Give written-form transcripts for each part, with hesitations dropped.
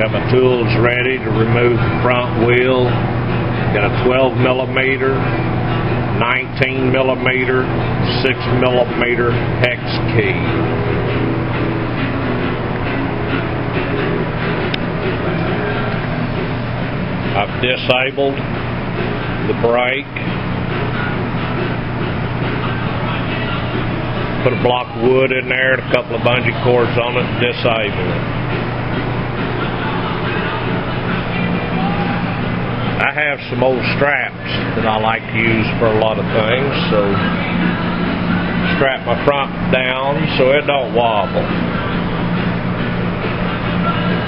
Got my tools ready to remove the front wheel. Got a 12 millimeter, 19 millimeter, 6 millimeter hex key. I've disabled the brake. Put a block of wood in there, a couple of bungee cords on it, and disable it. I have some old straps that I like to use for a lot of things, so strap my front down so it don't wobble.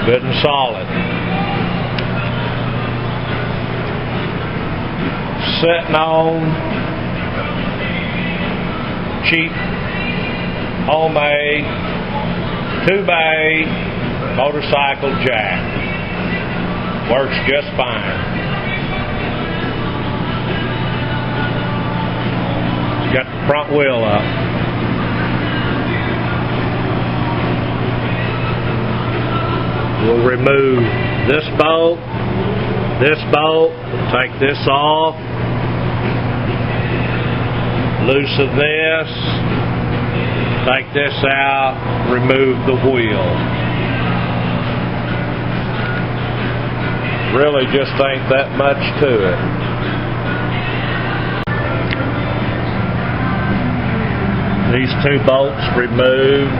Good and solid. Sitting on cheap homemade 2-bay motorcycle jack. Works just fine. Got the front wheel up. We'll remove this bolt, take this off, loosen this, take this out, remove the wheel. Really just ain't that much to it. These 2 bolts removed.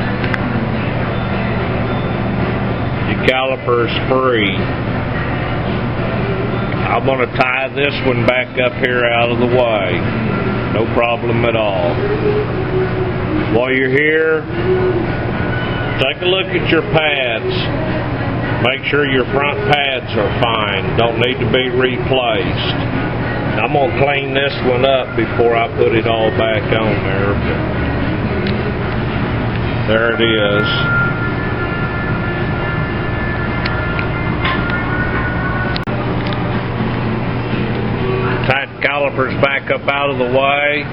Your caliper's free. I'm going to tie this one back up here out of the way. No problem at all. While you're here, take a look at your pads. Make sure your front pads are fine. Don't need to be replaced. I'm going to clean this one up before I put it all back on there. There it is. Tight the calipers back up out of the way.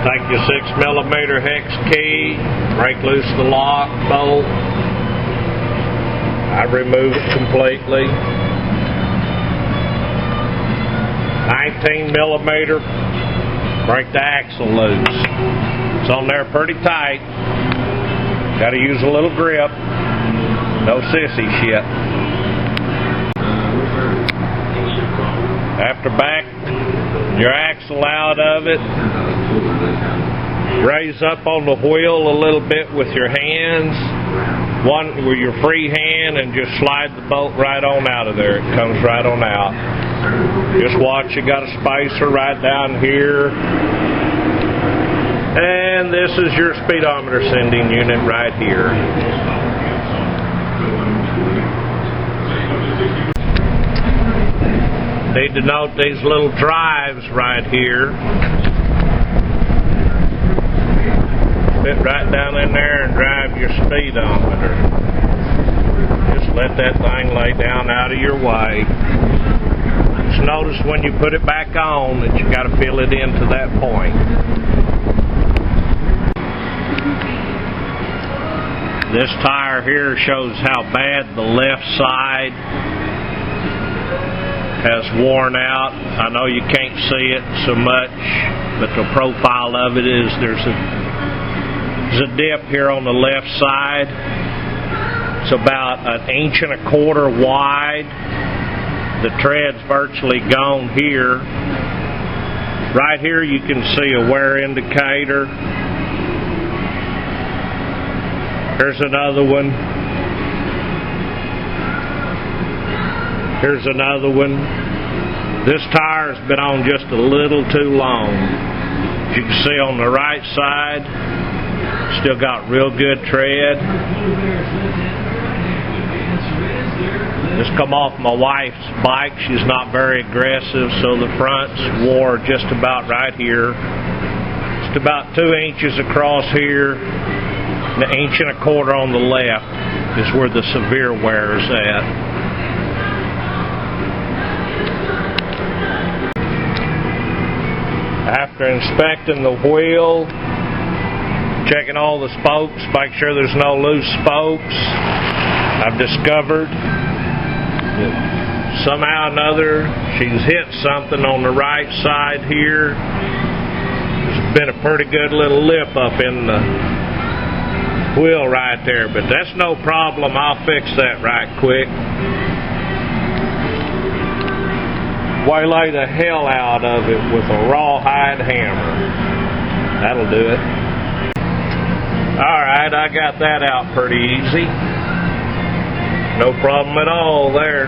Take your 6 millimeter hex key, break loose the lock bolt. I remove it completely. 19 millimeter, break the axle loose. It's on there pretty tight. Got to use a little grip. No sissy shit. After back your axle out of it, raise up on the wheel a little bit with your hands. One with your free hand, and just slide the bolt right on out of there. It comes right on out. Just watch, you got a spacer right down here. And this is your speedometer sending unit right here. Need to note these little drives right here. Fit right down in there and drive your speedometer. Just let that thing lay down out of your way. Just notice when you put it back on that you got to fill it into that point. This tire here shows how bad the left side has worn out. I know you can't see it so much, but the profile of it is there's a dip here on the left side. It's about 1.25 inches wide. The tread's virtually gone here. Right here you can see a wear indicator. Here's another one. Here's another one. This tire's been on just a little too long. As you can see on the right side, still got real good tread. This come off my wife's bike. She's not very aggressive, so the front's wore just about right here. Just about 2 inches across here. And 1.25 inches on the left is where the severe wear is at. After inspecting the wheel, checking all the spokes, make sure there's no loose spokes. I've discovered that somehow or another she's hit something on the right side here. There's been a pretty good little lip up in the wheel right there, but that's no problem. I'll fix that right quick. Waylay the hell out of it with a rawhide hammer. That'll do it. Alright, I got that out pretty easy. No problem at all there.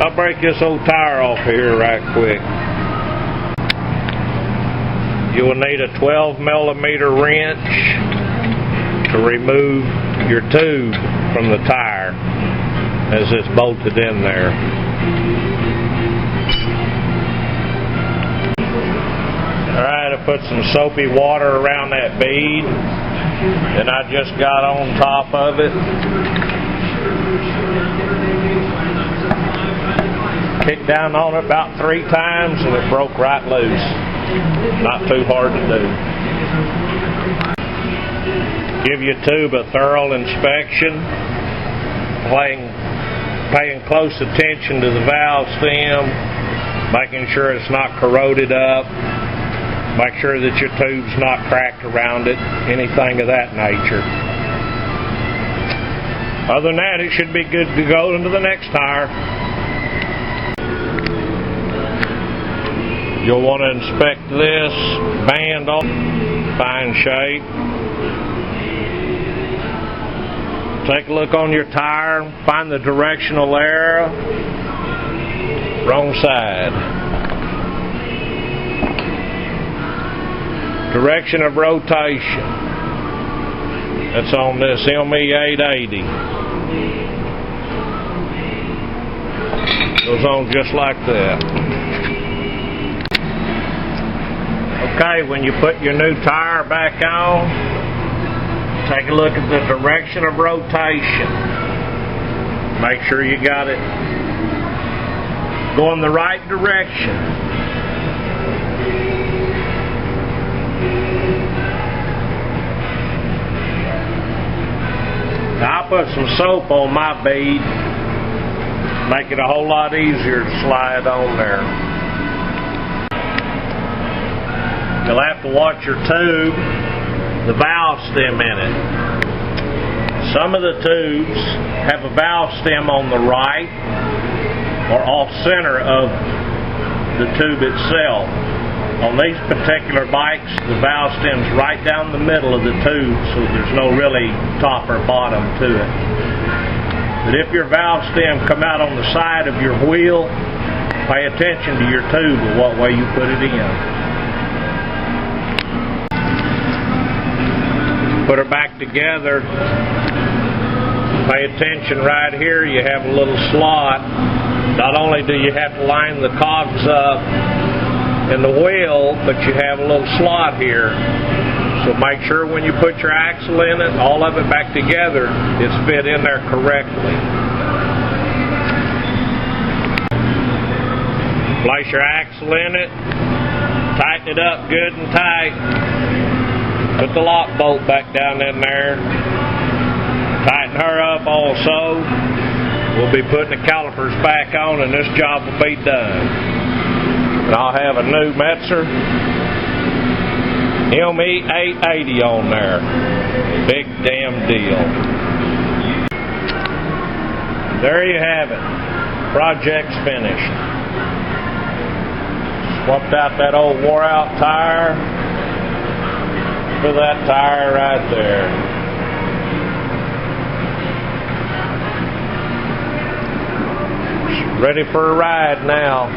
I'll break this old tire off here right quick. You will need a 12mm wrench to remove your tube from the tire as it's bolted in there. Alright, I put some soapy water around that bead, and I just got on top of it. Kicked down on it about 3 times and it broke right loose. Not too hard to do. Give your tube a thorough inspection, paying close attention to the valve stem, making sure it's not corroded up. Make sure that your tube's not cracked around it, anything of that nature. Other than that, it should be good to go into the next tire. You'll want to inspect this band on fine shape. Take a look on your tire, find the directional error. Wrong side. Direction of rotation. That's on this ME880. Goes on just like that. Okay, when you put your new tire back on, take a look at the direction of rotation. Make sure you got it going the right direction. Now, I put some soap on my bead, make it a whole lot easier to slide on there. You'll have to watch your tube, the valve stem in it. Some of the tubes have a valve stem on the right or off center of the tube itself. On these particular bikes, the valve stem's right down the middle of the tube, so there's no really top or bottom to it. But if your valve stem come out on the side of your wheel, pay attention to your tube and what way you put it in. Put her back together. Pay attention right here, you have a little slot. Not only do you have to line the cogs up in the wheel, but you have a little slot here. So make sure when you put your axle in it, all of it back together, it's fit in there correctly. Place your axle in it, tighten it up good and tight. Put the lock bolt back down in there. Tighten her up also. We'll be putting the calipers back on and this job will be done. And I'll have a new Metzer ME880 on there. Big damn deal. There you have it. Project's finished. Swapped out that old wore out tire for that tire right there. Ready for a ride now.